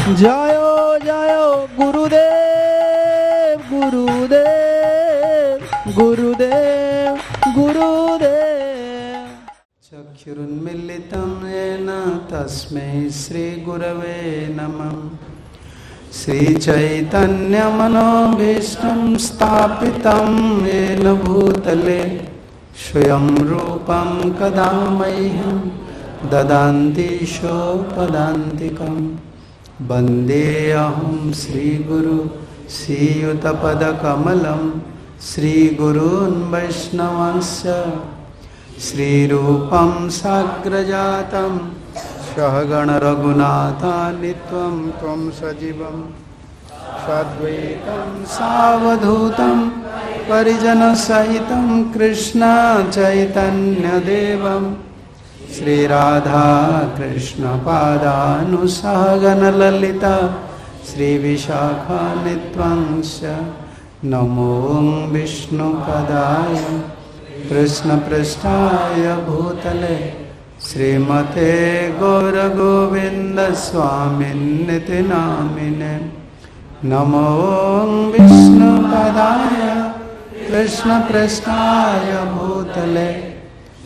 जय जय गुरुदेव गुरुदेव गुरुदेव गुरुदेव। चक्षुरुन्मीलितं येन तस्मै श्रीगुरवे नमः। श्रीचैतन्यमनोभीष्टं स्थापितं येन भूतले स्वयं रूपं कदा मह्यं ददान्ति स्वपदान्तिकं। वन्देऽहं श्रीगुरु श्रीयुतपदकमलं श्रीगुरून् वैष्णवांश्च। श्रीरूपं साग्रजातं सहगण रघुनाथान्वितं त्वं सजीवं साद्वैतं सावधूतं परिजनसहितं कृष्ण चैतन्यदेवं श्रीराधा कृष्ण पादानुसहगण ललिता श्रीविशाखान्वितंश्च। नमो विष्णुपदाय कृष्णपृष्ठाय भूतले श्रीमते गौरगोविन्दस्वामिन्निति नामिने। नमो विष्णुपदाय कृष्णपृष्ठाय भूतले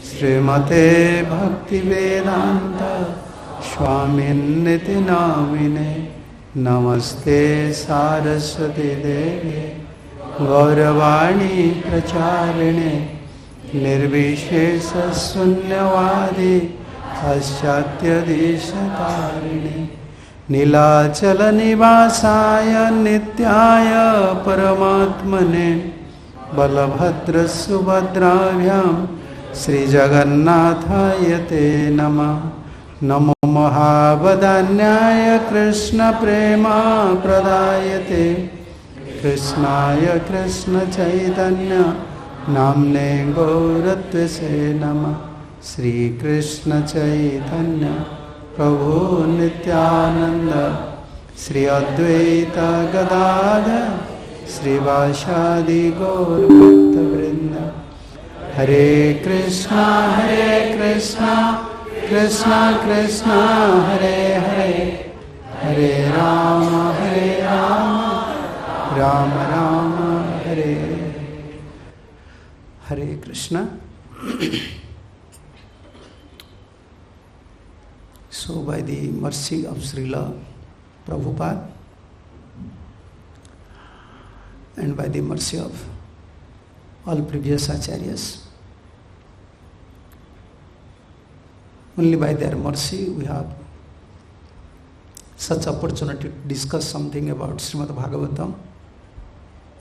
श्रीमते भक्तिवेदान्त स्वामिन्निति नामिने। नमस्ते सारस्वती देवी गौरवाणी प्रचारिणे निर्विशेषशून्यवादी पाश्चात्यदेशतारिणे। नीलाचलनिवासाय नित्याय परमात्मने बलभद्रसुभद्राभ्यां श्रीजगन्नाथाय ते नमः। नमो महावदान्याय कृष्णप्रेमाप्रदायते कृष्णाय कृष्णचैतन्य नाम्ने गौरत्वसे नमः। श्रीकृष्ण चैतन्य प्रभु नित्यानंद श्री अद्वैत गदाधर श्रीवासादि गौर भक्तवृंद। हरे Krishna Krishna Krishna Hare Hare Hare Ram Ram Ram Hare Hare Krishna. So by the mercy of Srila Prabhupada and by the mercy of all previous acharyas, only by their mercy we have such opportunity to discuss something about Srimad Bhagavatam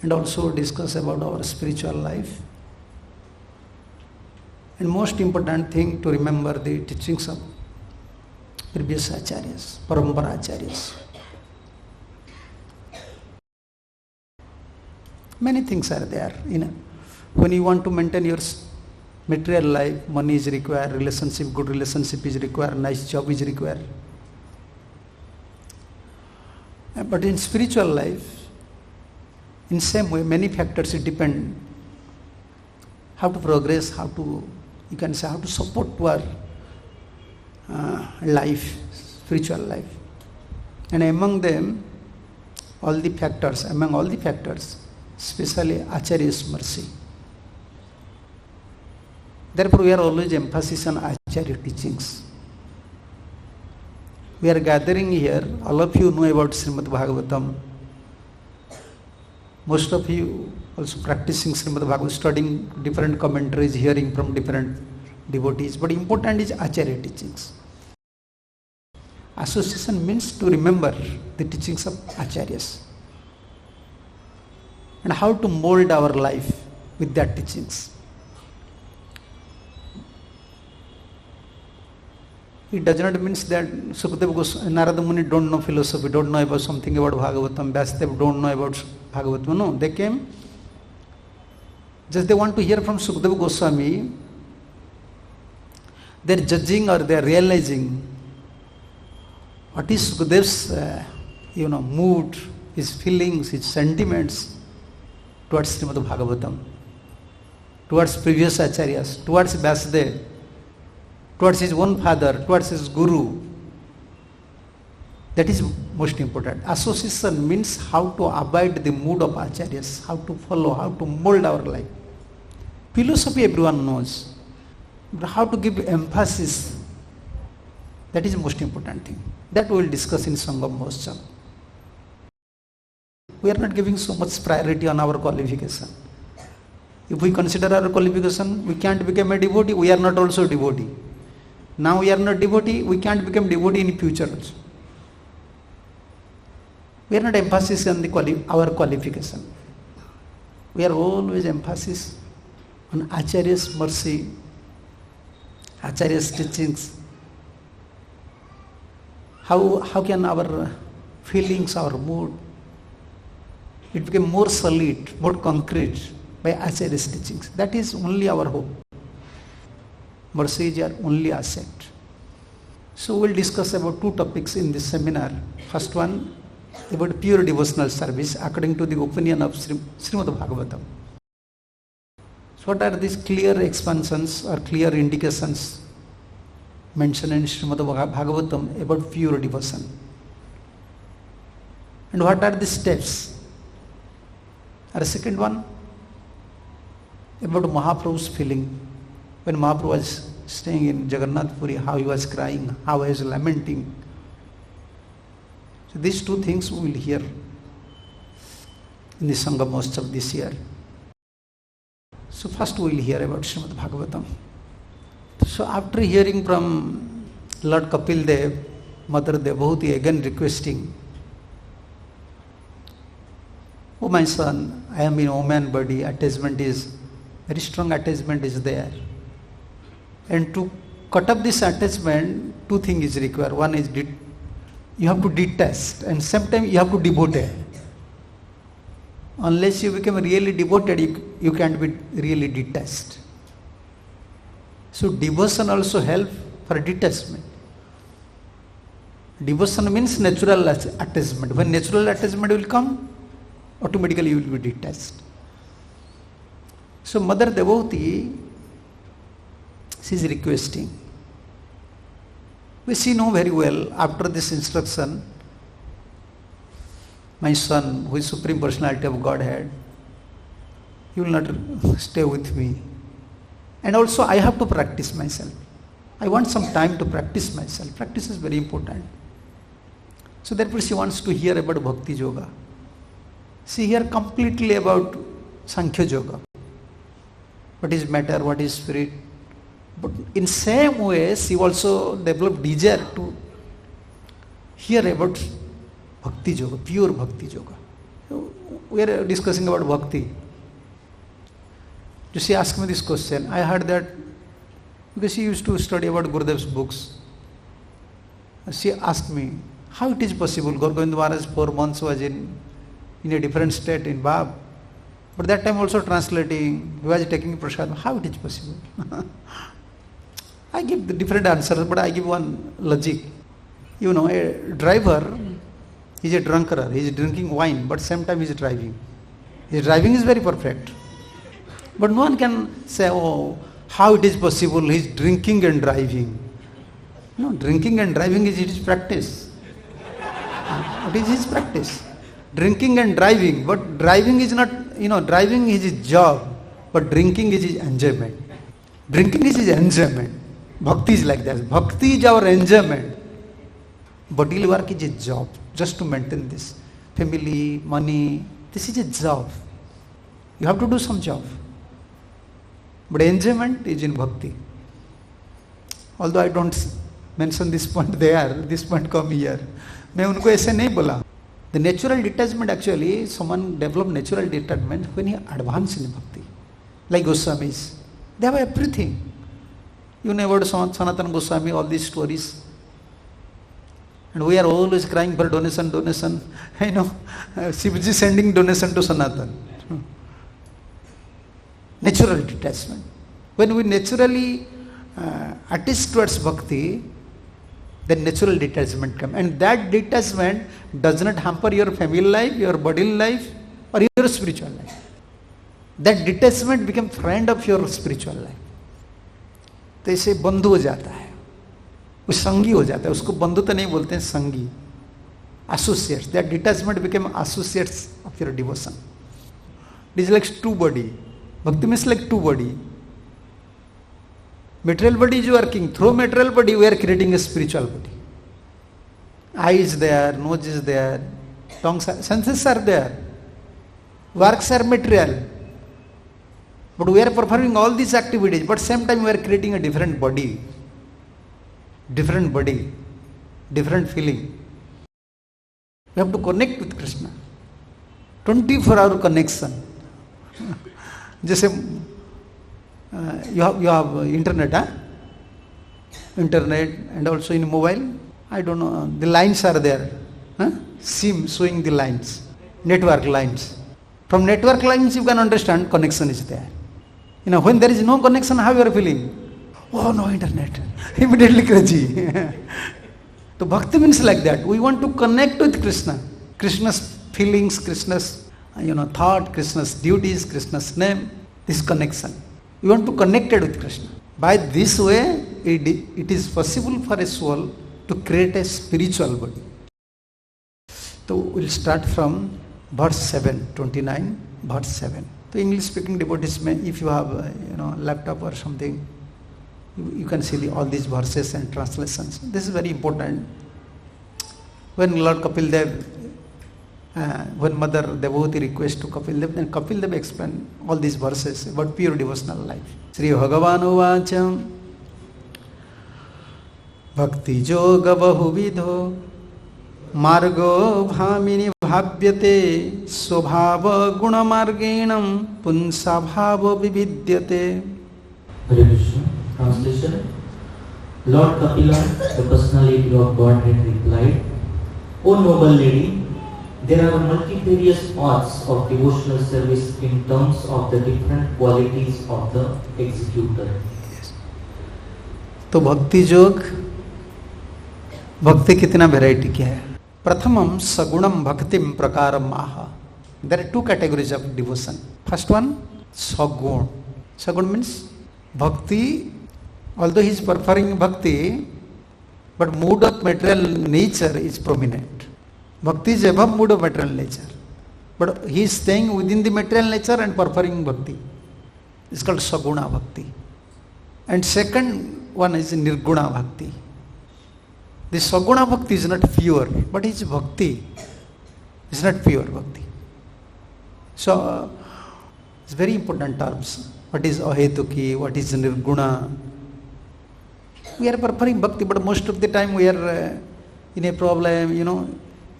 and also discuss about our spiritual life. And most important thing to remember the teachings of previous acharyas, parampara acharyas. Many things are there. When you want to maintain your material life, money is required, relationship, good relationship is required, nice job is required. But in spiritual life, in same way, many factors depend how to progress, how to support to our life, spiritual life. And among all the factors, especially Acharya's mercy. Therefore, we are always emphasis on Acharya teachings. We are gathering here, all of you know about Srimad Bhagavatam. Most of you also practicing Srimad Bhagavatam, studying different commentaries, hearing from different devotees. But important is Acharya teachings. Association means to remember the teachings of Acharyas and how to mold our life with that teachings. It does not mean that Sukadeva Goswami, Narada Muni don't know philosophy, don't know about something about Bhagavatam, Vyasadeva don't know about Bhagavatam. No, they came, just they want to hear from Sukadeva Goswami. They are judging or they are realizing what is Sukadeva's mood, his feelings, his sentiments towards Srimad Bhagavatam, towards previous acharyas, towards Vyasadeva, towards his own father, towards his guru. That is most important. Association means how to abide the mood of acharyas, how to follow, how to mold our life. Philosophy everyone knows, but how to give emphasis, that is the most important thing. That we will discuss in Sangam Mahotsav. We are not giving so much priority on our qualification. If we consider our qualification, we can't become a devotee, we are not also a devotee. Now we are not devotee, we can't become devotee in future also. We are not emphasis on our qualification. We are always emphasis on Acharya's mercy, Acharya's teachings. How can our feelings, our mood, it became more solid, more concrete by Acharya's teachings. That is only our hope. Mercy is our only asset. So we will discuss about two topics in this seminar. First one, about pure devotional service according to the opinion of Srimad Bhagavatam. So what are these clear expansions or clear indications mentioned in Srimad Bhagavatam about pure devotion? And what are the steps? And the second one, about Mahaprabhu's feeling. When Mahaprabhu was staying in Jagannath Puri, how he was crying, how he was lamenting. So these two things we will hear in the Sangam Mahotsav this year. So first we will hear about Srimad Bhagavatam. So after hearing from Lord Kapil Dev, Mother Devhuti again requesting, "Oh my son, I am in woman body, attachment is, very strong attachment is there. And to cut up this attachment, two things is required. One is you have to detest, and sometimes you have to devote it. Unless you become really devoted, you can't be really detached. So devotion also helps for detachment. Devotion means natural attachment. When natural attachment will come, automatically you will be detached. So Mother Devhuti, she is requesting. She knows very well after this instruction, my son, who is Supreme Personality of Godhead, he will not stay with me. And also I have to practice myself. I want some time to practice myself. Practice is very important. So therefore she wants to hear about Bhakti Yoga. She hears completely about Sankhya Yoga. What is matter, what is spirit. But in same way, she also developed desire to hear about Bhakti Yoga, pure Bhakti Yoga. So we are discussing about Bhakti. So she asked me this question. I heard that because she used to study about Gurudev's books. She asked me, how it is possible? Gaur Govind Maharaj 4 months was in a different state in Bab. But that time also translating, he was taking prasad. How it is possible? I give the different answers, but I give one logic. You know, a driver is a drunkard. He is drinking wine, but same time he is driving. His driving is very perfect. But no one can say, oh, how it is possible? He is drinking and driving. No, drinking and driving is his practice. It is his practice. Drinking and driving, but driving is not, driving is his job, but drinking is his enjoyment. Drinking is his enjoyment. Bhakti is like that. Bhakti is our enjoyment. Bodily work is a job, just to maintain this. Family, money, this is a job. You have to do some job. But enjoyment is in Bhakti. Although I don't mention this point there, this point come here. मैं उनको ऐसे नहीं बोला. The natural detachment actually, someone develop natural detachment when he advance in Bhakti. Like Goswamis. They have everything. You know about Sanatana Goswami, all these stories. And we are always crying for donation. Shivji sending donation to Sanatan. Natural detachment. When we naturally attach towards Bhakti, then natural detachment comes. And that detachment does not hamper your family life, your bodily life, or your spiritual life. That detachment becomes friend of your spiritual life. तो इसे बंधु हो जाता है, वो संगी हो जाता है. उसको बंधु तो नहीं बोलते हैं, संगी. associates. That detachment became associates of your devotion. It is like two body. Bhakti means like two body. Material body is working. Through material body we are creating a spiritual body. Eye is there, nose is there, tongue, senses are there. Works are material. But we are performing all these activities, but same time we are creating a different body, different feeling. We have to connect with Krishna. 24-hour connection. Just you have internet, huh? Internet and also in mobile. I don't know. The lines are there. Huh? SIM showing the lines, network lines. From network lines you can understand connection is there. When there is no connection, how you are feeling? Oh, no internet. Immediately crazy. So bhakti means like that. We want to connect with Krishna. Krishna's feelings, Krishna's thought, Krishna's duties, Krishna's name. This connection. We want to connect it with Krishna. By this way, it is possible for a soul to create a spiritual body. So we'll start from verse 7, 29, verse 7. So English speaking devotees, if you have laptop or something, you can see all these verses and translations. This is very important. When Lord Kapil Dev, when Mother Devotee requests to Kapil Dev, then Kapil Dev explain all these verses about pure devotional life. Sri Bhagavanu Vacham Bhakti Yoga Bahuvidho Margo Bhamini Bhavyate Swabhava Guna Margenam Punsa Bhava Vividyate. Hare Krishna. Translation. Lord Kapila, the personality of Godhead, replied, O noble lady, there are multifarious paths of devotional service in terms of the different qualities of the executor. Yes. तो भक्ति योग, भक्ति कितना variety क्या है? प्रथमम सगुणम भक्तिम प्रकारम आह. There are two categories of devotion. First one, sagun. Sagun means bhakti. Although he is performing bhakti, but mood of material nature is prominent. Bhakti is above mood of material nature. But he is staying within the material nature and performing bhakti. It's called Saguna Bhakti. And second one is Nirguna Bhakti. The Saguna Bhakti is not pure, but his bhakti is not pure bhakti. So, it's very important terms. What is Ahetuki, what is Nirguna? We are performing bhakti, but most of the time we are in a problem,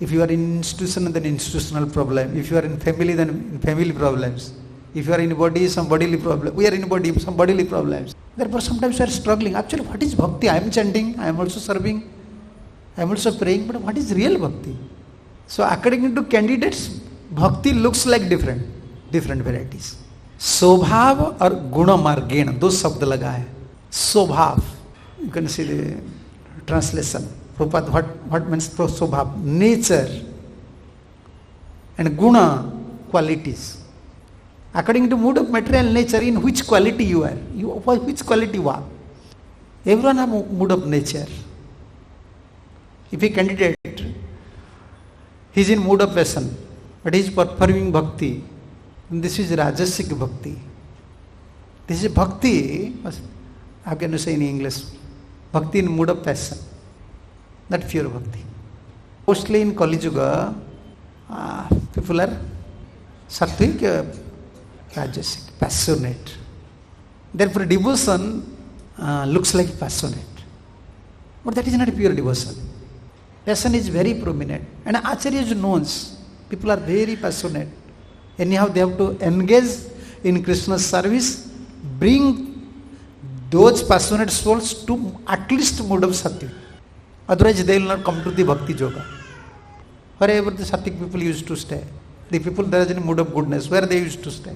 If you are in institution, then institutional problem. If you are in family, then in family problems. If you are in body, some bodily problem. We are in body, some bodily problems. Therefore, sometimes we are struggling. Actually, what is bhakti? I am chanting, I am also serving, I am also praying, but what is real bhakti? So, according to candidates, bhakti looks like different varieties. Sobhav or guna margena, those शब्द लगा है. Sobhav, you can see the translation. Prabhupada, what means Sobhav? Nature and guna, qualities. According to mood of material nature, in which quality you are, which quality you are. Everyone has mood of nature. If a candidate, he is in mood of passion, but he is performing bhakti, this is Rajasic bhakti. This is bhakti, how can you say in English? Bhakti in mood of passion, not pure bhakti. Mostly in Kali Yuga, people are sattvic, Rajasic, passionate. Therefore, devotion looks like passionate. But that is not pure devotion. Passion is very prominent. And Acharya knows people are very passionate. Anyhow, they have to engage in Krishna's service, bring those passionate souls to at least mood of sattvic. Otherwise, they will not come to the bhakti yoga. Wherever the sattvic people used to stay, the people that are in mood of goodness, where they used to stay?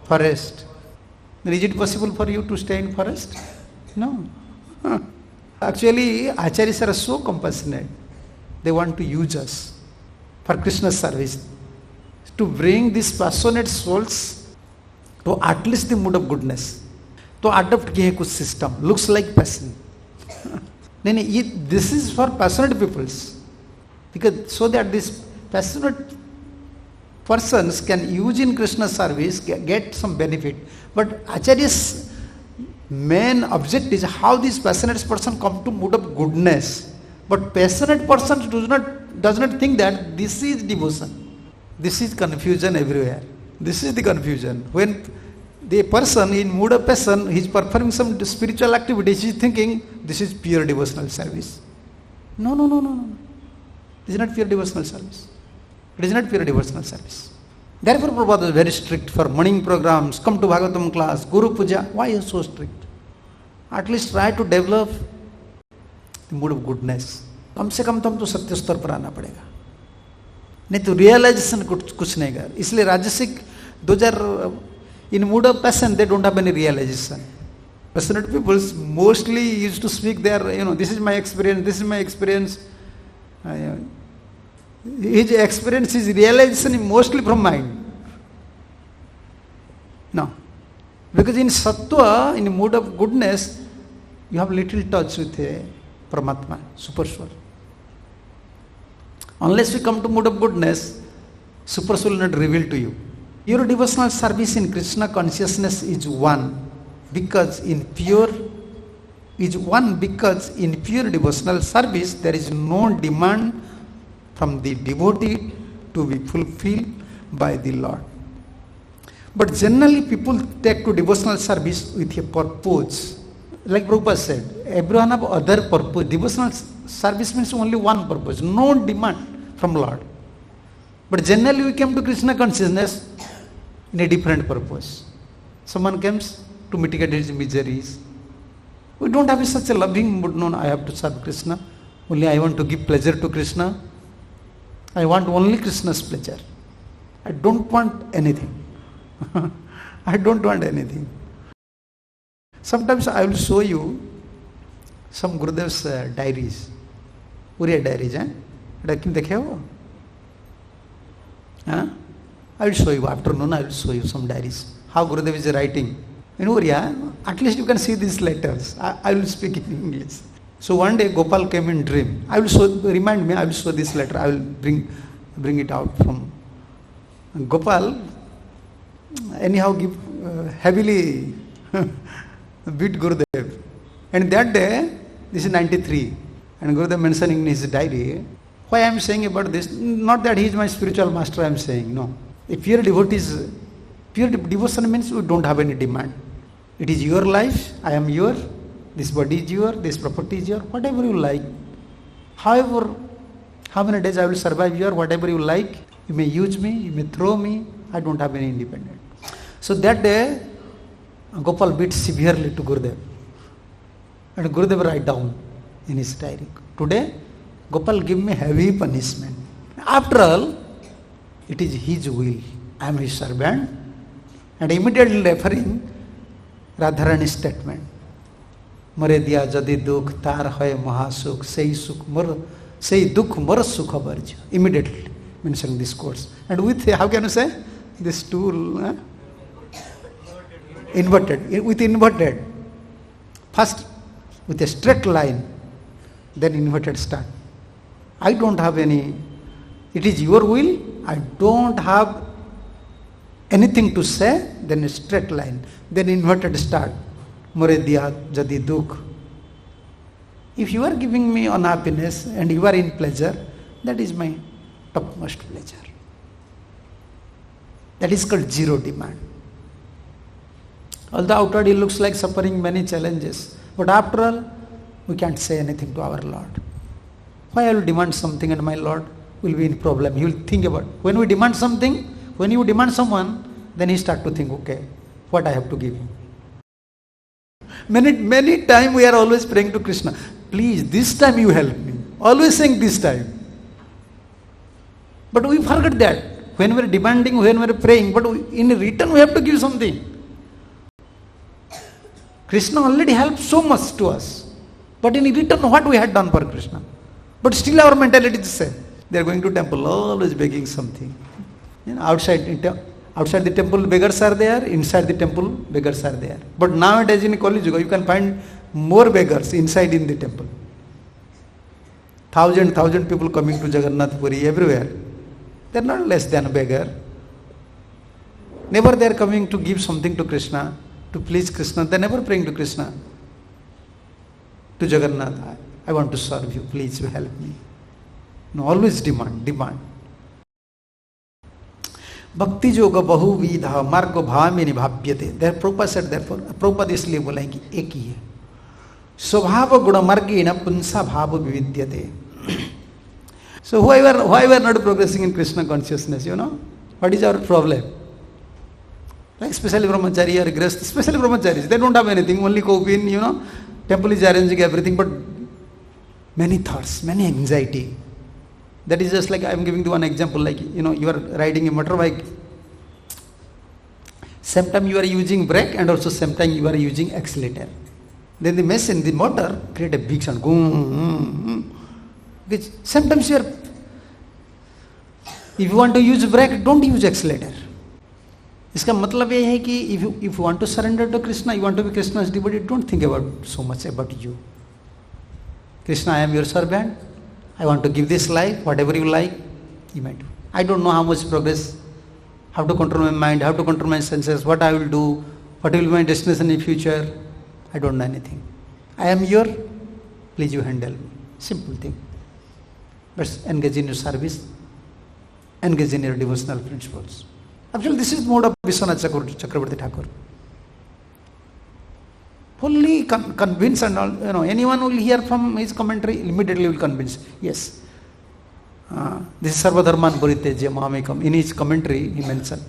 Forest. Is it possible for you to stay in forest? No. Actually, acharyas are so compassionate. They want to use us for Krishna's service, to bring these passionate souls to at least the mood of goodness. To adopt किए कुछ system, looks like passion. नहीं, this is for passionate peoples. Because so that these passionate persons can use in Krishna service, get some benefit. But Acharya's main object is how this passionate person come to mood of goodness. But passionate person does not think that this is devotion. This is confusion everywhere. This is the confusion. When the person in mood of passion, he is performing some spiritual activities, he is thinking this is pure devotional service. No. It is not pure devotional service. It is not pure devotional service. Therefore, Prabhupada was very strict for morning programs, come to Bhagavatam class, Guru Puja. Why is so strict? At least try to develop the mood of goodness. कम से कम तुमको सत्य स्तर पर आना पड़ेगा, नहीं तो realisation कुछ नहीं कर. इसलिए राजसिक 2000 in mood of passion they don't have any realization. Passionate people mostly used to speak their, this is my experience, this is my experience. His experience, his realization is mostly from mind. No. Because in sattva, in the mood of goodness, you have little touch with a Paramatma, super soul. Unless you come to mood of goodness, super soul will not reveal to you. Your devotional service in Krishna consciousness is one because in pure devotional service there is no demand from the devotee to be fulfilled by the Lord. But generally people take to devotional service with a purpose. Like Prabhupada said, everyone have other purpose. Devotional service means only one purpose, no demand from Lord. But generally we came to Krishna consciousness in a different purpose. Someone comes to mitigate his miseries. We don't have such a loving mood, no, I have to serve Krishna. Only I want to give pleasure to Krishna. I want only Krishna's pleasure. I don't want anything. I don't want anything. Sometimes I will show you some Gurudev's diaries. Puri diaries, I will show you, afternoon I will show you some diaries. How Gurudev is writing. In Uriya, at least you can see these letters. I will speak in English. So one day Gopal came in dream. I will show this letter. I will bring it out from Gopal. Anyhow, give heavily beat Gurudev. And that day, this is 93. And Gurudev mentioning in his diary, why I am saying about this, not that he is my spiritual master I am saying, no. A pure devotee pure devotion means we don't have any demand. It is your life, I am your, this body is your, this property is your, whatever you like. However, how many days I will survive your, whatever you like, you may use me, you may throw me, I don't have any independence. So that day, Gopal beat severely to Gurudev. And Gurudev write down in his diary, today, Gopal give me heavy punishment. After all, it is his will. I am his servant. And immediately referring Radharani's statement. More diya jadi dukh tar hoy mahasukh sei dukh mor sukha barja. Immediately mentioning this course. And with, how can you say? This tool, inverted. With inverted. First with a straight line, then inverted start. I don't have any, it is your will, I don't have anything to say, then a straight line, then inverted start. More diya jadi dukh. If you are giving me unhappiness and you are in pleasure, that is my topmost pleasure. That is called zero demand. Although outwardly it looks like suffering many challenges, but after all, we can't say anything to our Lord. Why I will demand something and my Lord will be in problem. He will think about, when we demand something, when you demand someone, then he start to think, okay, what I have to give him. Many times we are always praying to Krishna, please, this time you help me. Always saying this time. But we forget that. When we are demanding, when we are praying, but in return we have to give something. Krishna already helped so much to us. But in return, what we had done for Krishna? But still our mentality is the same. They are going to temple, always begging something. Outside the temple, beggars are there. Inside the temple, beggars are there. But nowadays in Kali Yuga, you can find more beggars inside in the temple. Thousand people coming to Jagannath Puri everywhere. They are not less than a beggar. Never they are coming to give something to Krishna, to please Krishna. They are never praying to Krishna, to Jagannath. I want to serve you, please you help me. No, always demand. Bhakti yoga bahuvidha margo bhamini bhavyate. There Prabhupada said, therefore, Prabhupada इसलिए बोला है कि एक ही है. स्वभाव गुण मार्गेण पुंसा भाव विविद्यते. So why we are not progressing in Krishna consciousness, what is our problem? Like especially brahmachari or grihastha, especially brahmacharis, they don't have anything, only coping, temple is arranging everything, but many thoughts, many anxiety. That is just like I am giving you one example, like you are riding a motorbike. Same time you are using brake and also same time you are using accelerator. Then the machine, the motor create a big sound. Which sometimes if you want to use brake, don't use accelerator. इसका मतलब ये है कि if you want to surrender to Krishna, you want to be Krishna's devotee, don't think about so much about you. Krishna, I am your servant. I want to give this life, whatever you like, you might do. I don't know how much progress, how to control my mind, how to control my senses, what I will do, what will be my destination in future. I don't know anything. I am your, please you handle me. Simple thing. But engage in your service, engage in your devotional principles. Actually, this is mode of Vishwanath Chakravarti Thakur. Fully convinced and all, anyone will hear from his commentary, immediately will convince. Yes. This is Sarvadharman Paritejya Mahamekam. In his commentary, he mentioned,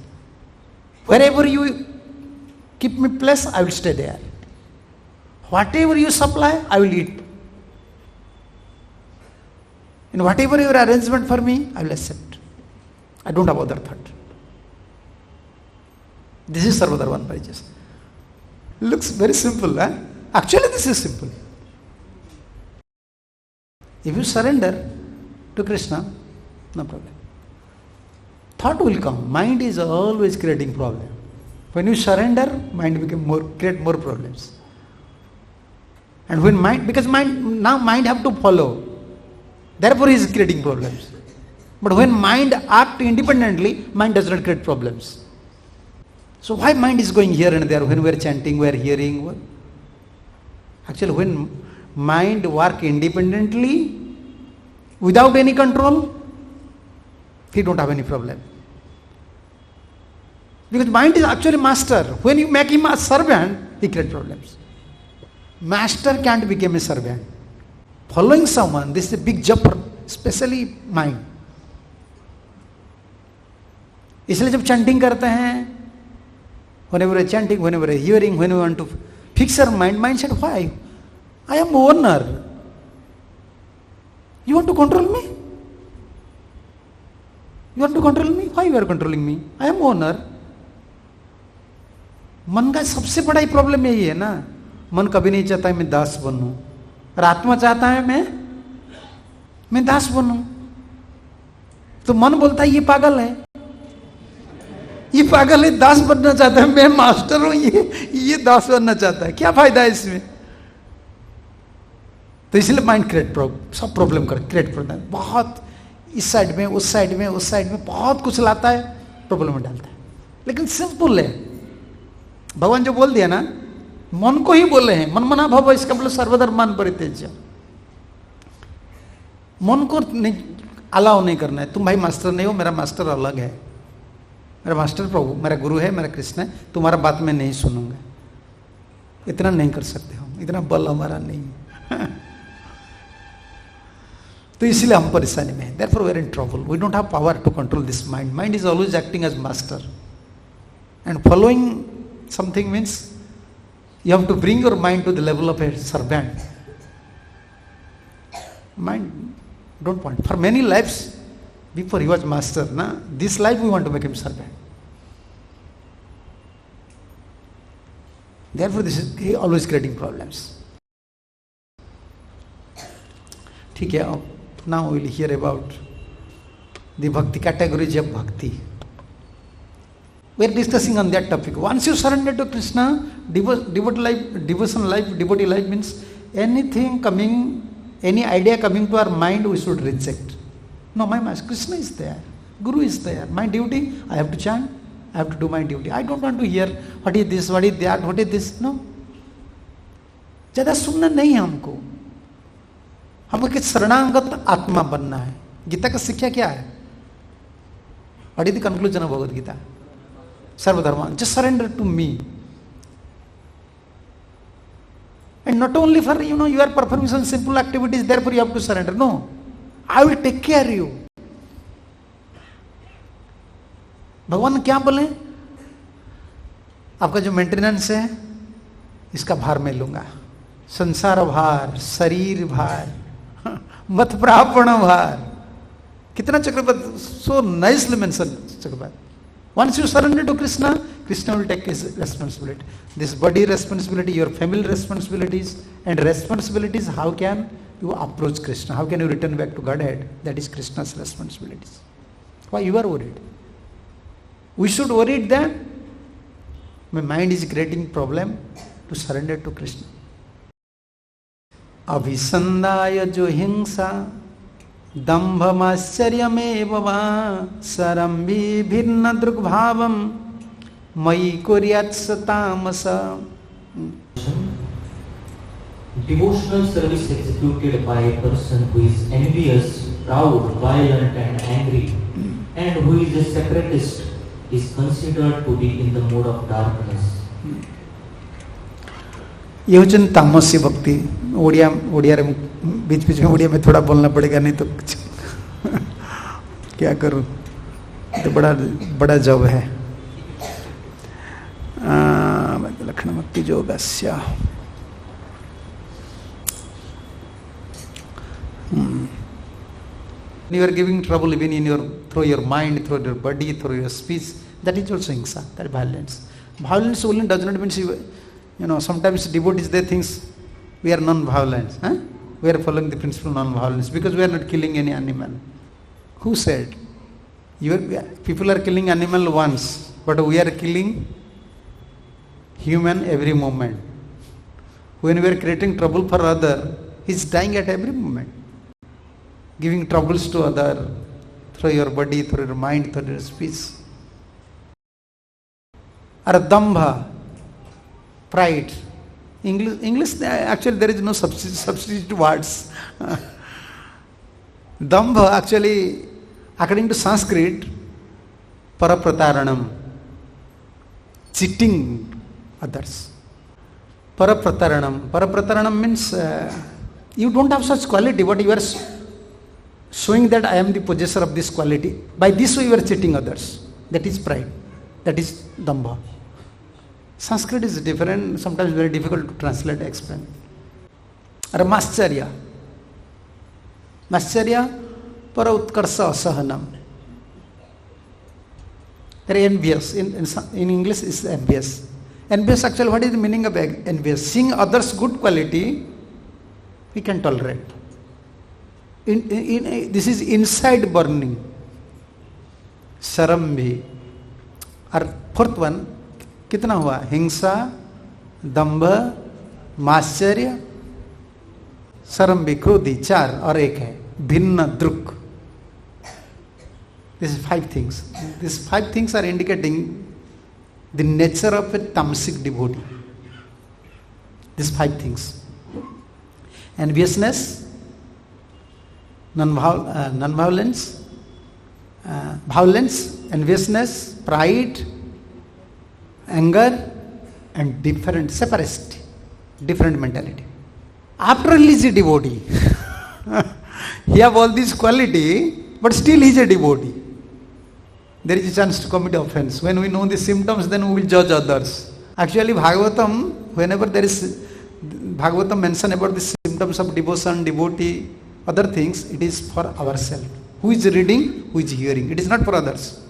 wherever you keep me place, I will stay there. Whatever you supply, I will eat. And whatever your arrangement for me, I will accept. I don't have other thought. This is Sarvadharman Paritejya. Looks very simple, huh? Actually, this is simple. If you surrender to Krishna, no problem. Thought will come. Mind is always creating problem. When you surrender, mind create more problems. And when mind, because now mind have to follow. Therefore he is creating problems. But when mind act independently, mind does not create problems. So why mind is going here and there? When we are chanting, we are hearing. Actually, when mind work independently, without any control, he don't have any problem. Because mind is actually master. When you make him a servant, he creates problems. Master can't become a servant. Following someone, this is a big job for especially mind. इसलिए जब chanting करते हैं, whenever I chanting, whenever I hearing, whenever I want to fix your mind, mind said, why? I am owner. You want to control me? You want to control me? Why you are controlling me? I am owner. मन का सबसे बड़ा ही problem यही है ना. मन कभी नहीं चाहता है मैं दास बनूं, और आत्मा चाहता है मैं दास बनूं. तो मन बोलता है ये पागल है, ये पागल है, दास बनना चाहता है, मैं मास्टर हूं, ये दास बनना चाहता है, क्या फायदा है इसमें? तो इसलिए माइंड सब प्रॉब्लम क्रिएट करता है. बहुत इस साइड में उस साइड में उस साइड में बहुत कुछ लाता है, प्रॉब्लम में डालता है. लेकिन सिंपल है. भगवान जो बोल दिया ना, मन को ही बोले हैं, मन मना भव, इसका मतलब सर्वधर्मान परित्यज्य. मन को नहीं अलाउ नहीं करना है. तुम भाई मास्टर नहीं हो, मेरा मास्टर अलग है, मेरा मास्टर प्रभु, मेरा गुरु है, मेरा कृष्ण है, तुम्हारा बात मैं नहीं सुनूंगा. इतना नहीं कर सकते हम, इतना बल हमारा नहीं है. तो इसलिए हम परेशानी में हैं. Therefore we are in trouble. We don't have power to control this mind. Mind is always acting as master. And following something means you have to bring your mind to the level of a servant. Mind don't want. For many lives, before he was master, this life we want to make him servant. Therefore this is he always creating problems. ठीक है. Now we will hear about the bhakti, categories of bhakti. We are discussing on that topic. Once you surrender to Krishna, devotee life means anything coming Any idea coming to our mind, we should reject. No, my master, Krishna is there. Guru is there. My duty, I have to chant. I have to do my duty. I don't want to hear what is this, what is that, what is this. No. ज़्यादा सुनना नहीं है हमको एक शरणागत आत्मा बनना है. गीता का शिक्षा क्या है? What is the conclusion of Bhagavad Gita? Sarvadharma, just surrender to me. And not only for, you are performing some simple activities, therefore you have to surrender. No. I will take care of you. भगवान क्या बोले? आपका जो maintenance है, इसका भार मैं लूंगा. संसार भार, शरीर भार, मत प्रापण भार. कितना चक्रवर्ती, so nicely mentioned Chakraborty. Once you surrender to Krishna, Krishna will take his responsibility. This body responsibility, your family responsibilities, and responsibilities, how can you approach Krishna? How can you return back to Godhead? That is Krishna's responsibilities. Why you are worried? We should worry that my mind is creating problem to surrender to Krishna. Abhisandaya jo hingsa dambhamascharyamev va sarambhi bhirna drugbhavam mai kuryat satamasa. Devotional service executed by a person who is envious, proud, violent and angry, and who is a separatist is considered to be in the mode of darkness. ये होचन तामसी भक्ति. ओडिया रे बीच में ओडिया में थोड़ा बोलना पड़ेगा, नहीं तो क्या करूं, तो बड़ा जॉब है. लक्षण भक्ति योगस्य. You are giving trouble even through your mind, through your body, through your speech. That is also hingsa, that is violence. Violence only does not mean sometimes devotees they think we are non-violent. We are following the principle of non-violence because we are not killing any animal. Who said? People are killing animal once, but we are killing human every moment. When we are creating trouble for other, he is dying at every moment. Giving troubles to other through your body, through your mind, through your speech. Or dambha, pride. English actually there is no substitute words. Dambha actually, according to Sanskrit, paraprataranam, cheating others. Paraprataranam means you don't have such quality, but you are showing that I am the possessor of this quality. By this way you are cheating others. That is pride. That is dambha. Sanskrit is different, sometimes very difficult to translate, explain. Or mascharya. Mascharya, para utkarsa asahanam. They are envious. In English is envious. Envious actually, what is the meaning of envious? Seeing others' good quality, we can tolerate. This is inside burning. Sarambhi. Or fourth one, कितना हुआ? हिंसा, दंभ, माश्चर्य, सरम्भी, क्रोधी, चार और एक है भिन्न दृक्. These 5 things. These 5 things are indicating the nature of a tamasic devotee. These 5 things. Enviousness, non-violence, violence, enviousness, pride, anger, and different separatist, different mentality. After all, he is a devotee. He have all this quality, but still he is a devotee. There is a chance to commit offense. When we know the symptoms, then we will judge others. Actually, Bhagavatam, whenever there is Bhagavatam mention about the symptoms of devotion, devotee, other things, it is for ourselves. Who is reading, who is hearing. It is not for others.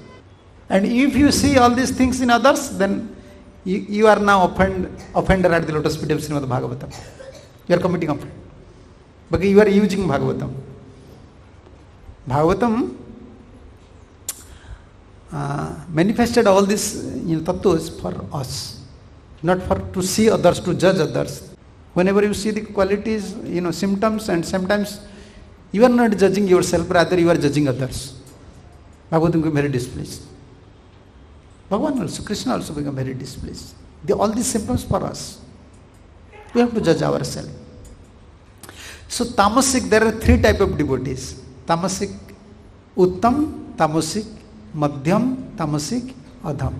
And if you see all these things in others, then you are now offender at the lotus feet of Srimad Bhagavatam. You are committing offense. Because you are using Bhagavatam. Bhagavatam manifested all these tattvas for us. Not for to see others, to judge others. Whenever you see the qualities, symptoms, and sometimes you are not judging yourself, rather you are judging others. Bhagavatam become very displeased. Bhagavan also, Krishna also become very displeased. All these symptoms for us. We have to judge ourselves. So tamasic, there are 3 types of devotees. Tamasic uttam, tamasic madhyam, tamasic adham.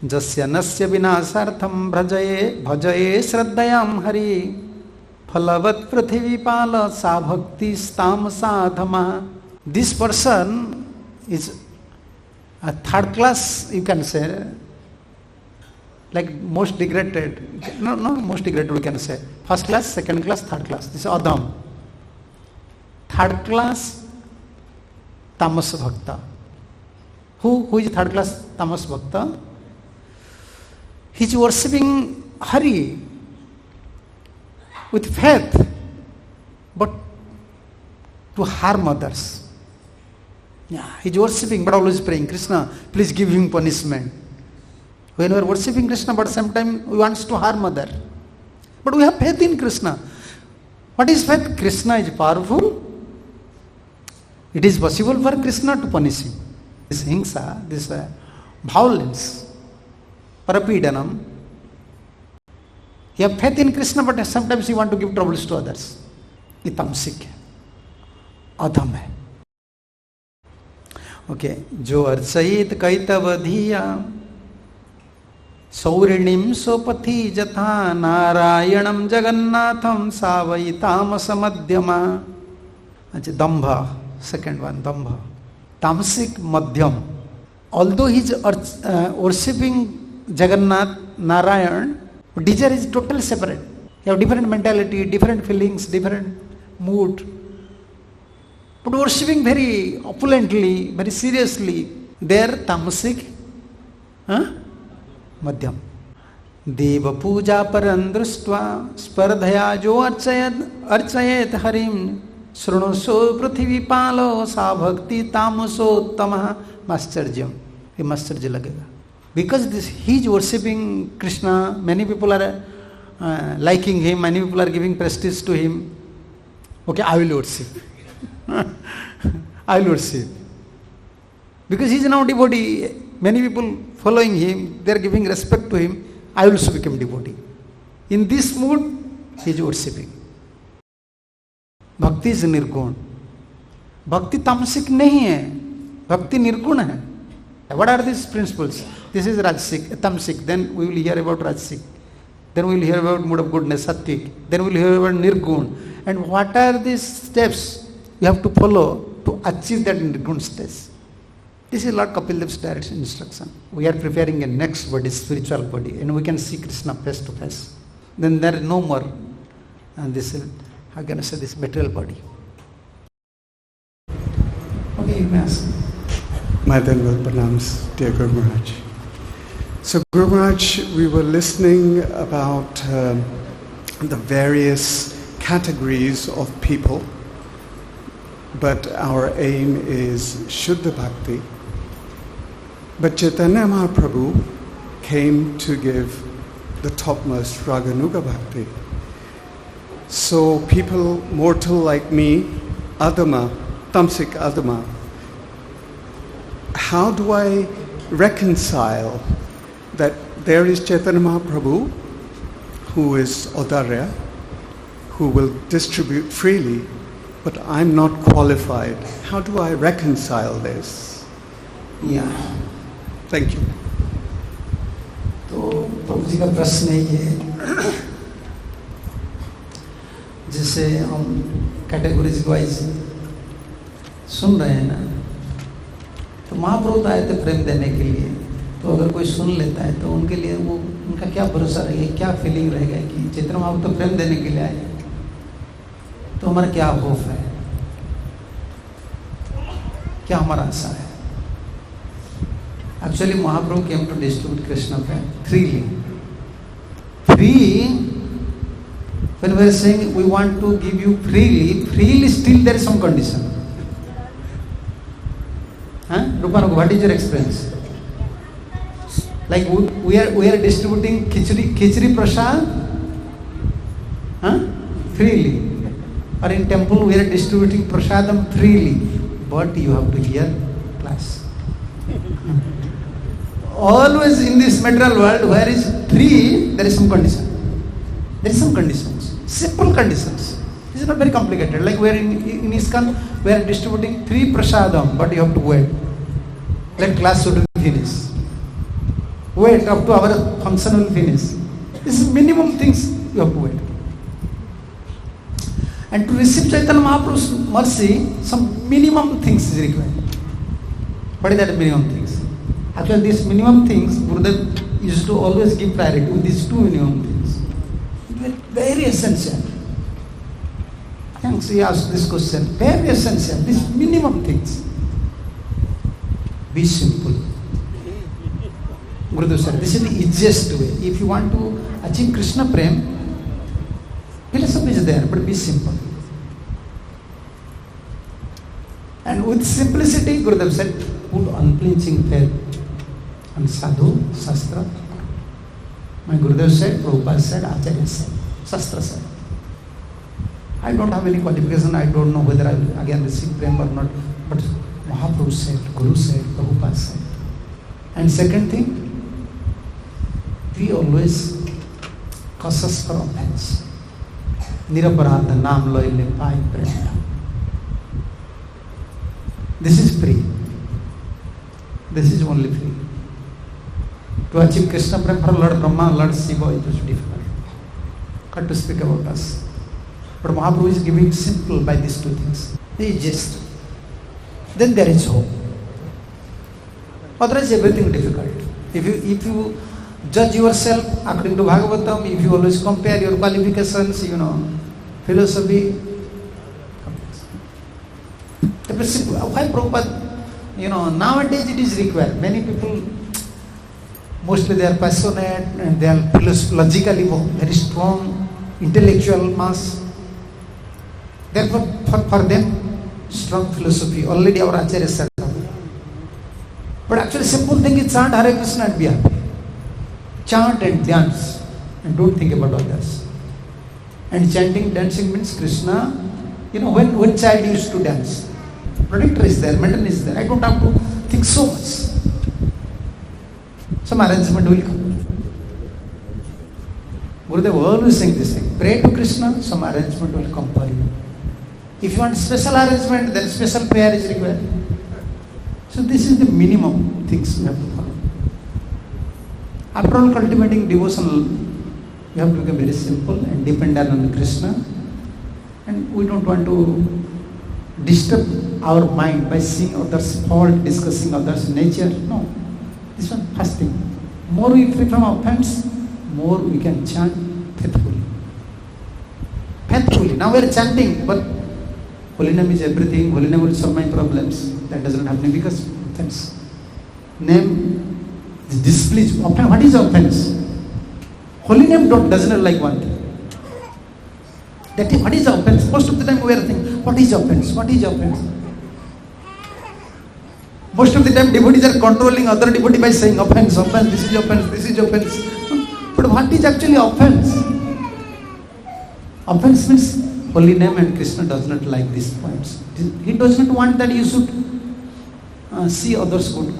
Jasya nasya vinasartham bhajaye shraddhayam hari phalavat prithivipala sa bhakti tamasa adhama. This person is a third class, you can say, like most degraded. No, most degraded we can say. First class, second class, third class. This is adham. Third class tamas bhakta. Who is third class tamas bhakta? He is worshipping Hari with faith, but to harm others. Yeah, he is worshipping, but always praying, Krishna, please give him punishment. When we are worshipping Krishna, but sometimes we want to harm others. But we have faith in Krishna. What is faith? Krishna is powerful. It is possible for Krishna to punish him. This hingsa, this violence, parapidanam. You have faith in Krishna, but sometimes you want to give troubles to others. Ye tamsik hai, adham hai. Okay, jo archayit kaitavadhiya saurinim sopati jatha narayanam jagannatham savai tamasa madhyama. Dambha, second one, dambha. Tamasic madhyam. Although he is worshipping Jagannath, Narayan, desire is totally separate. You have different mentality, different feelings, different mood. But worshipping very opulently, very seriously, there tamasic, madhyam. Deva puja parandrustva spardhaya jo archayet harim srunoso prithvi palo sa bhakti tamoso tamaha masterjam. Ye masterji lagega. Because he is worshipping Krishna, many people are liking him, many people are giving prestige to him. Okay, I will worship. I will worship. Because he is now devotee, many people following him, they are giving respect to him, I also become devotee. In this mood, he is worshipping. Bhakti is nirguna. Bhakti tamasic nahi hai. Bhakti nirguna hai. What are these principles? This is Rajasic, Tamasic, then we will hear about Rajasic. Then we will hear about mood of goodness, Sattvic. Then we will hear about Nirguna. And what are these steps you have to follow to achieve that Nirguna stage? This is Lord Kapil Dev's direct instruction. We are preparing a next body, spiritual body, and we can see Krishna face to face. Then there is no more. And this is, how can I say, this material body. Okay, you may ask. My Dandavat Pranams, dear Guru Maharaj. So Guru Maharaj, we were listening about the various categories of people, but our aim is Shuddha Bhakti. But Chaitanya Mahaprabhu came to give the topmost Raganuga Bhakti. So people, mortal like me, Adama, Tamsik Adama, how do I reconcile that there is Chaitanya Mahaprabhu, who is Audarya, who will distribute freely, but I'm not qualified. How do I reconcile this? Yeah. Thank you. तो प्रभु जी का प्रश्न है ये, जैसे हम categories wise सुन रहे हैं ना, तो महाप्रभु तो आए थे प्रेम देने के लिए. तो अगर कोई सुन लेता है तो उनके लिए वो उनका क्या भरोसा रहेगा, क्या फीलिंग रहेगा कि चैतन्य महाप्रभु तो प्रेम देने के लिए आए, तो हमारा क्या होप है, क्या हमारा आशा है. Actually, Mahaprabhu came to distribute Krishna freely. Free, when we are saying we want to give you freely still there is some condition. Rupanuga, what is your experience? Like we are distributing khichdi prasad, freely. Or in temple we are distributing prasadam freely. But you have to hear class. Always in this material world, where is free, there is some condition. There is some conditions. Simple conditions. This is not very complicated. Like we are in ISKCON, we are distributing free prasadam, but you have to wait. Let class should finish. Wait up to our function will finish. This is minimum things you have to wait. And to receive Chaitanya Mahaprabhu's mercy, some minimum things is required. What is that minimum things? Actually, these minimum things, Gurudev used to always give priority to these two minimum things. Very essential. Thanks, he asked this question. Very essential. These minimum things. Be simple. Gurudev said, this is the easiest way. If you want to achieve Krishna Prem, philosophy is there, but be simple. And with simplicity, Gurudev said, put unflinching faith and sadhu, sastra. My Gurudev said, Prabhupada said, Acharya said, Sastra said. I don't have any qualification, I don't know whether I will again receive Prem or not, but Mahaprabhu said, Guru said, Prabhupada said. And second thing, we always cautious for offense. Niraparada naam loile pai prema. This is free. This is only free. To achieve Krishna Prem for Lord Brahma, Lord Shiva, it was difficult. Got to speak about us. But Mahaprabhu is giving simple by these two things. He is just. Then there is hope. Otherwise everything difficult. If you judge yourself according to Bhagavatam, if you always compare your qualifications, philosophy. Why Prabhupada, nowadays it is required. Many people, mostly they are passionate and they are logically very strong, intellectual mass. Therefore, for them, strong philosophy. Already our Acharya said. But actually simple thing is chant Hare Krishna and be happy. Chant and dance and don't think about others. And chanting, dancing means Krishna. When child used to dance, protector is there, maintenance is there. I don't have to think so much. Some arrangement will come. Gurudev always saying this thing. Pray to Krishna, some arrangement will come for you. If you want special arrangement, then special prayer is required. So this is the minimum things we have to follow. After all, cultivating devotion, we have to become very simple and dependent on Krishna. And we don't want to disturb our mind by seeing others' fault, discussing others' nature. No. This one, first thing. More we free from offense, more we can chant faithfully. Faithfully. Now we are chanting, but holy name is everything. Holy name will solve my problems. That doesn't happen because offense. Name is displeased. Offense. What is offense? Holy name doesn't like one thing. What is offense? Most of the time we are thinking, what is offense? What is offense? Most of the time devotees are controlling other devotee by saying offense, offense, this is offense, this is offense. But what is actually offense? Offense means holy name and Krishna does not like these points. He does not want that you should see others' good,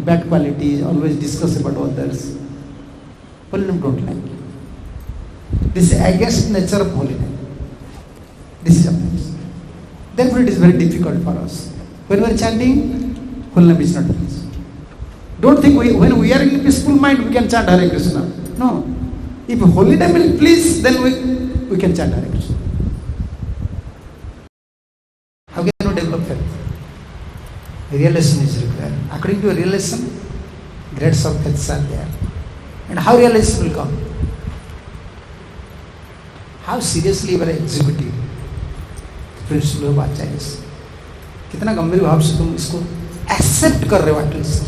bad qualities, always discuss about others. Holy name don't like. This is against nature of holy name. This is offense. Therefore it is very difficult for us. When we are chanting, holy name is not pleased. Don't think when we are in peaceful mind we can chant Hare Krishna. No. If holy name will please, then we can chant Hare Krishna. How can you develop faith? Realization is required. According to realization, grades of faith are there. And how realization will come? How seriously we are exhibiting principle of Acharyas. कितना गंभीर भाव से तुम इसको accept कर रहे हो at least.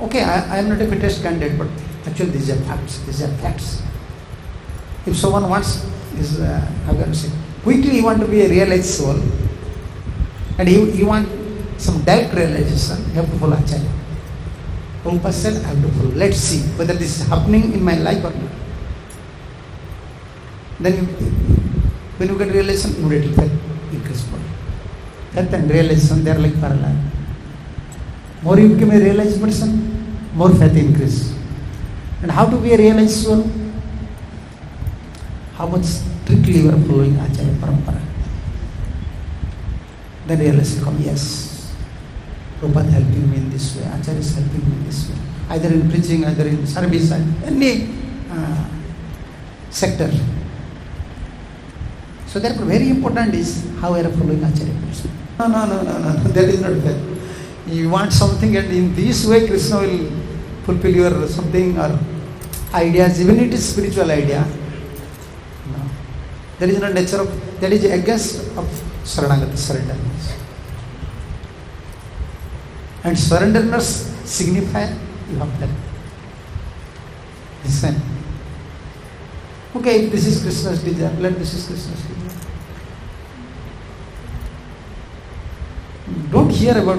Okay, I am not a fittest candidate, but actually these are facts. These are facts. If someone wants, how can I say, quickly he want to be a realized soul, and he want some direct realization, you have to follow Acharya. Prabhupada said, I have to follow. Let's see whether this is happening in my life or not. Then When you get realization, immediately faith increase more. Faith and realization, they are like parallel. More you become a realized person, more faith increase. And how to be a realized soul? How much strictly you are following Acharya Parampara. Then realization come, yes, Prabhupada is helping me in this way, Acharya is helping me in this way. Either in preaching, either in service, any sector. So therefore very important is how we are following Acharya person. No, that is not fair. You want something and in this way Krishna will fulfill your something or ideas, even it is spiritual idea. No. That is not nature of, that is against of Saranagati, surrenderness. And surrenderness signify you have done. Listen. Okay, if this is Krishna's desire, let this is Krishna's desire. Don't hear about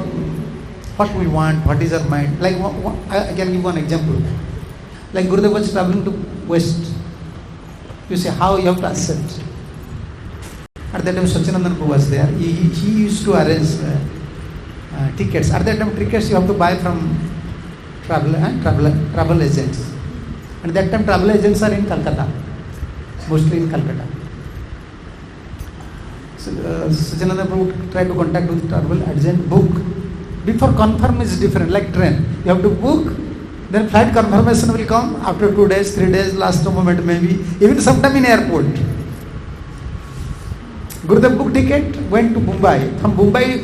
what we want, what is our mind. Like I can give one example. Like Gurudev was traveling to West. You say how you have to accept. At that time Sachinandan Prabhu was there. He used to arrange tickets. At that time tickets you have to buy from travel agents. And that time travel agents are in Calcutta. Mostly in Calcutta. So Sachinandan Prabhu tried to contact with travel agent, book. Before confirm is different, like train. You have to book, then flight confirmation will come after 2 days, 3 days, last moment maybe, even sometime in airport. Gurudev booked ticket, went to Mumbai. From Mumbai,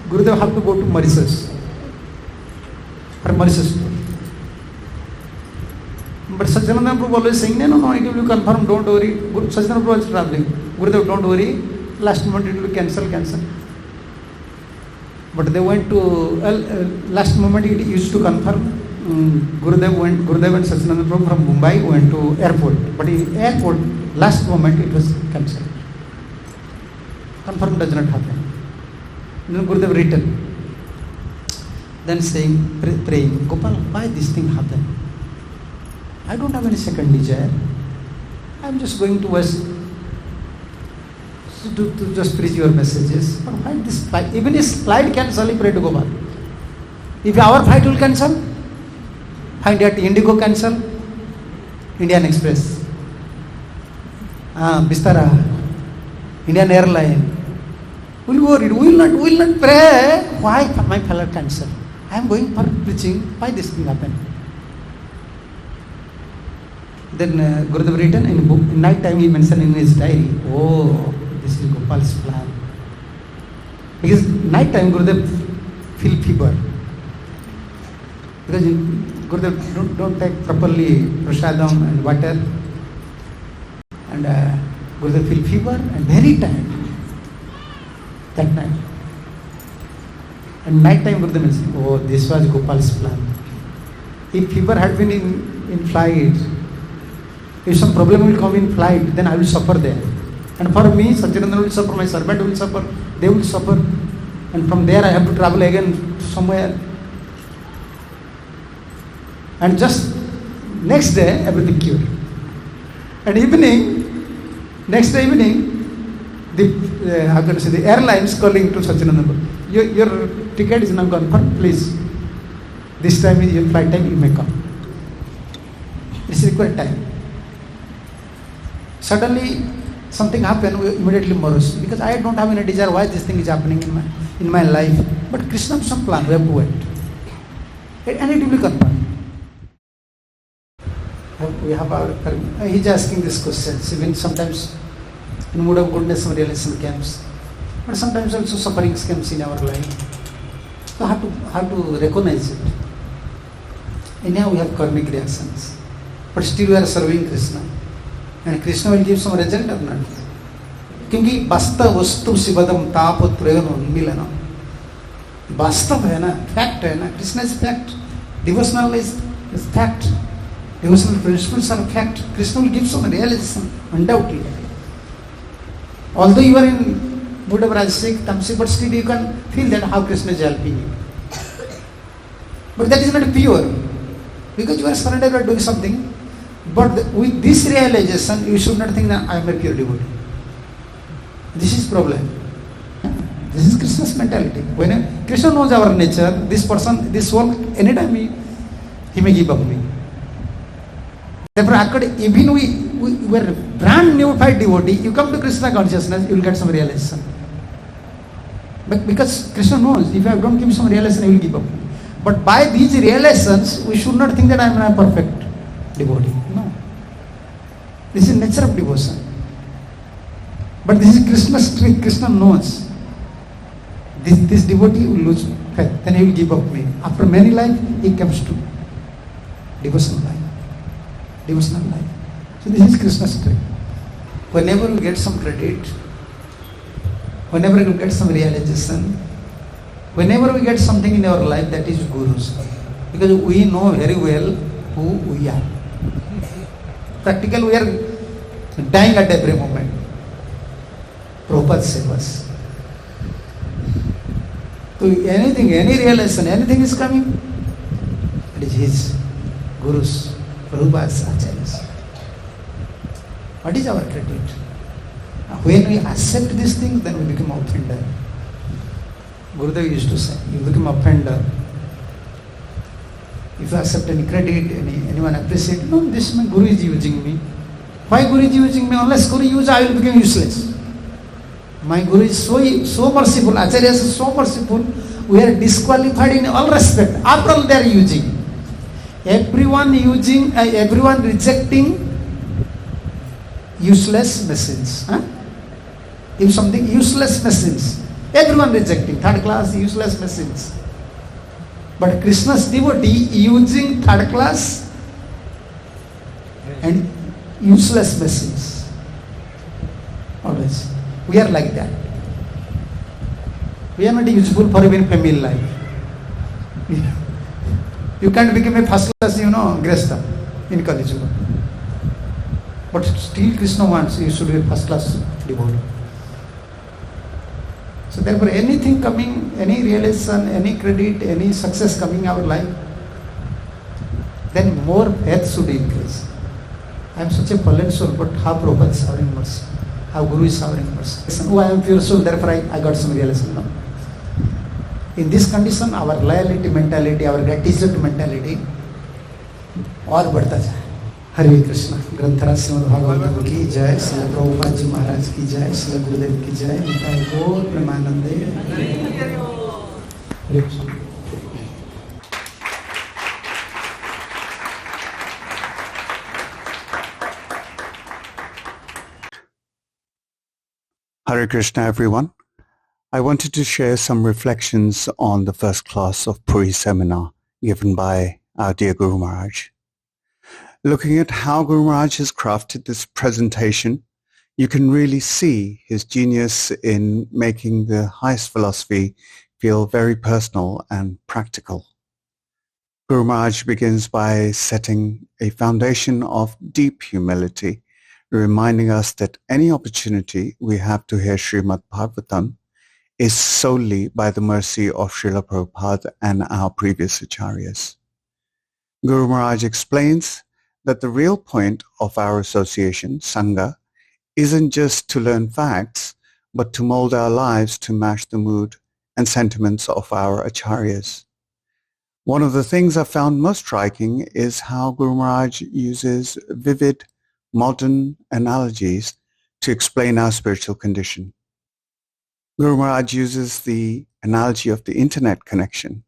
Gurudev have to go to Mauritius. For Mauritius tour. But Sachinandan Prabhu always saying, no, it will be confirmed, don't worry. Sachinandan Prabhu is traveling. Gurudev, don't worry, last moment it will be cancel. But they went to, last moment it used to confirm. Gurudev and Sachinandan Prabhu from Mumbai went to airport. But in airport, last moment it was cancelled. Confirm does not happen. Then Gurudev returned. Then saying, praying, Gopal, why this thing happened? I don't have any second desire. I am just going to West to just preach your messages. But why this flight? Even if flight cancel, pray to Gopal. If our flight will cancel, find that Indigo cancel, Indian Express, Bistara, Indian Airline. We will worry. We will not pray. Why my flight cancel? I am going for preaching. Why this thing happened? Then Gurudev written in book. In night time he mentioned in his diary. Oh, this is Gopal's plan. Because night time Gurudev feel fever. Because Gurudev don't take properly prasadam and water. And Gurudev feel fever and very tired. That night. And night time Gurudev mentioned, oh, this was Gopal's plan. If fever had been in flight, if some problem will come in flight, then I will suffer there. And for me, Sachinandan will suffer, my servant will suffer, they will suffer. And from there I have to travel again somewhere. And just next day, everything cured. And next day evening, the airlines calling to Sachinandan, your ticket is now confirmed, please. This time is your flight time, you may come. It's required time. Suddenly something happened, we immediately morose. Because I don't have any desire why this thing is happening in my life. But Krishna has some plan, we have to wait. And it will be confirmed. We have he's asking these questions. Even sometimes in mood of goodness some realization comes. But sometimes also sufferings comes in our life. So have to recognize it. Anyhow we have karmic reactions. But still we are serving Krishna. And Krishna will give some result or not. क्योंकि वास्तव वस्तु शिवदम ताप त्रयन उन्मिलन वास्तव है ना, fact है ना. Krishna is fact, devotional is fact, devotional principles are fact. Krishna will give some realization undoubtedly. Although you are in mood of rajasic, tamasic, but still you can feel that how Krishna is helping you. But that is not pure, because you are surrendered or doing something. But with this realization, you should not think that I am a pure devotee. This is problem. This is Krishna's mentality. When Krishna knows our nature, this person, this soul, anytime he may give up me. Therefore, even we were brand neophyte devotee, you come to Krishna consciousness, you will get some realization. But because Krishna knows, if I don't give some realization, he will give up. But by these realizations, we should not think that I am a perfect devotee. No. This is nature of devotion. But this is Krishna's trick. Krishna knows. This devotee will lose faith. Then he will give up me. After many life, he comes to devotional life. Devotional life. So this is Krishna's trick. Whenever we get some credit, whenever we get some realization, whenever we get something in our life, that is Guru's. Because we know very well who we are. Practically we are dying at every moment. Prabhupada save us. So anything, any realization, anything is coming, it is his, Guru's, Prabhupada's, Acharya's. What is our credit? When we accept these things, then we become offender. Gurudev used to say, you become offender. If you accept any credit, anyone appreciate, no, this my Guru is using me. Why Guru is using me? Unless Guru uses, I will become useless. My Guru is so merciful, Acharya is so merciful, we are disqualified in all respect. After all, they are using. Everyone rejecting useless message. If something useless message, everyone rejecting. Third class, useless message. But Krishna's devotee using third class and useless message. Always. We are like that. We are not useful for even family life. You can't become a first class, Gresta in Kali Yuga. But still Krishna wants you should be a first class devotee. So therefore anything coming, any realization, any credit, any success coming in our life, then more faith should increase. I am such a fallen soul, but how Prabhupada is showering mercy, how Guru is showering mercy. Listen, I am pure soul, therefore I got some realization. No. In this condition, our loyalty mentality, our gratitude mentality, और बढ़ता जाए. हरे कृष्णा. ग्रंथराज श्रीमद् भागवतम की जय, श्री प्रभुपाद जी महाराज की जय, श्री गुरुदेव की जय, निताय गौर प्रेमानंदे. Hare Krishna, everyone. I wanted to share some reflections on the first class of Puri seminar given by our dear Guru Maharaj. Looking at how Guru Maharaj has crafted this presentation, you can really see his genius in making the highest philosophy feel very personal and practical. Guru Maharaj begins by setting a foundation of deep humility, reminding us that any opportunity we have to hear Srimad Bhagavatam is solely by the mercy of Srila Prabhupada and our previous acharyas. Guru Maharaj explains that the real point of our association, Sangha, isn't just to learn facts, but to mold our lives to match the mood and sentiments of our acharyas. One of the things I found most striking is how Guru Maharaj uses vivid, modern analogies to explain our spiritual condition. Guru Maharaj uses the analogy of the internet connection.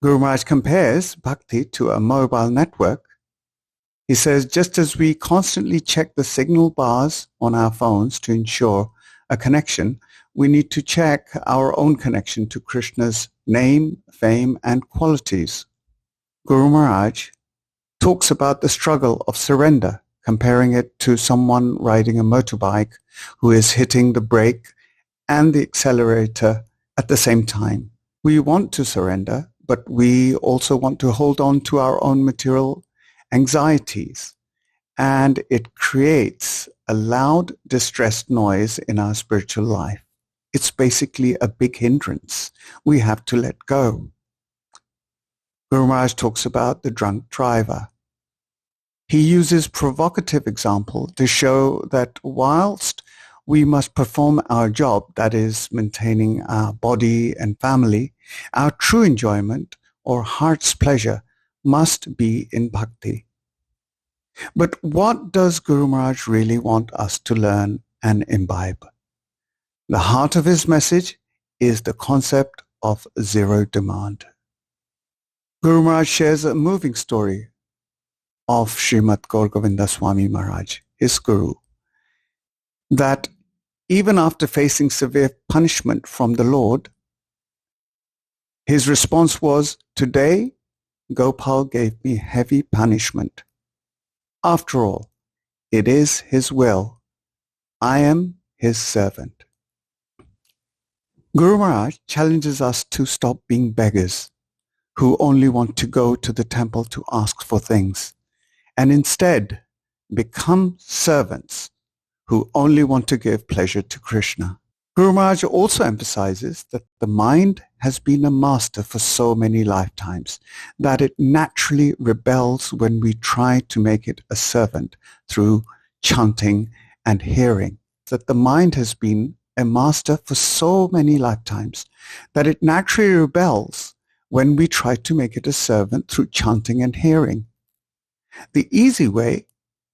Guru Maharaj compares bhakti to a mobile network. He says, just as we constantly check the signal bars on our phones to ensure a connection, we need to check our own connection to Krishna's name, fame, and qualities. Guru Maharaj talks about the struggle of surrender, comparing it to someone riding a motorbike who is hitting the brake and the accelerator at the same time. We want to surrender, but we also want to hold on to our own material anxieties, and it creates a loud, distressed noise in our spiritual life. It's basically a big hindrance we have to let go. Guru Maharaj talks about the drunk driver. He uses provocative example to show that whilst we must perform our job, that is, maintaining our body and family, our true enjoyment or heart's pleasure must be in bhakti. But what does Guru Maharaj really want us to learn and imbibe? The heart of his message is the concept of zero demand. Guru Maharaj shares a moving story of Srimad Gaur Govinda Swami Maharaj, his guru, that even after facing severe punishment from the Lord, his response was, "Today, Gopal gave me heavy punishment. After all, it is his will. I am his servant." Guru Maharaj challenges us to stop being beggars who only want to go to the temple to ask for things, and instead become servants who only want to give pleasure to Krishna. Guru Maharaj also emphasizes that the mind has been a master for so many lifetimes that it naturally rebels when we try to make it a servant through chanting and hearing. That the mind has been a master for so many lifetimes that it naturally rebels when we try to make it a servant through chanting and hearing. The easy way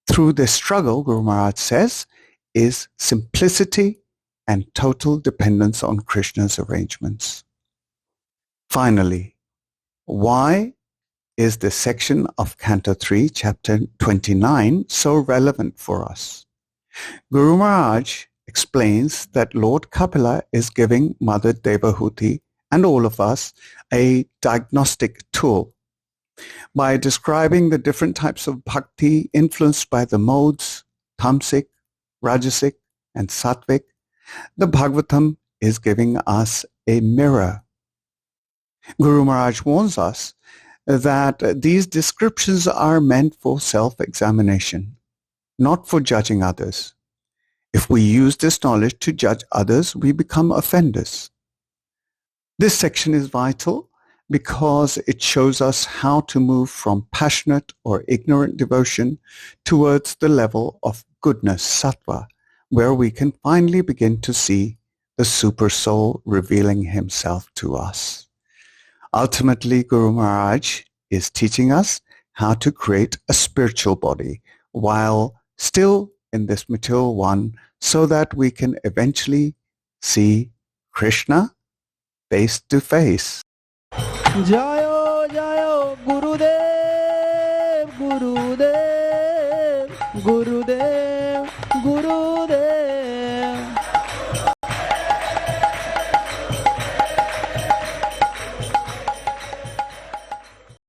through this struggle, Guru Maharaj says, is simplicity and total dependence on Krishna's arrangements. Finally, why is this section of Canto 3, Chapter 29 so relevant for us? Guru Maharaj explains that Lord Kapila is giving Mother Devahuti and all of us a diagnostic tool by describing the different types of bhakti influenced by the modes, tamasic, rajasic, and sattvic. The Bhagavatam is giving us a mirror. Guru Maharaj warns us that these descriptions are meant for self-examination, not for judging others. If we use this knowledge to judge others, we become offenders. This section is vital because it shows us how to move from passionate or ignorant devotion towards the level of goodness, sattva, where we can finally begin to see the super soul revealing himself to us. Ultimately, Guru Maharaj is teaching us how to create a spiritual body while still in this material one, so that we can eventually see Krishna face to face. Jayo Jayo Gurudev Gurudev Guru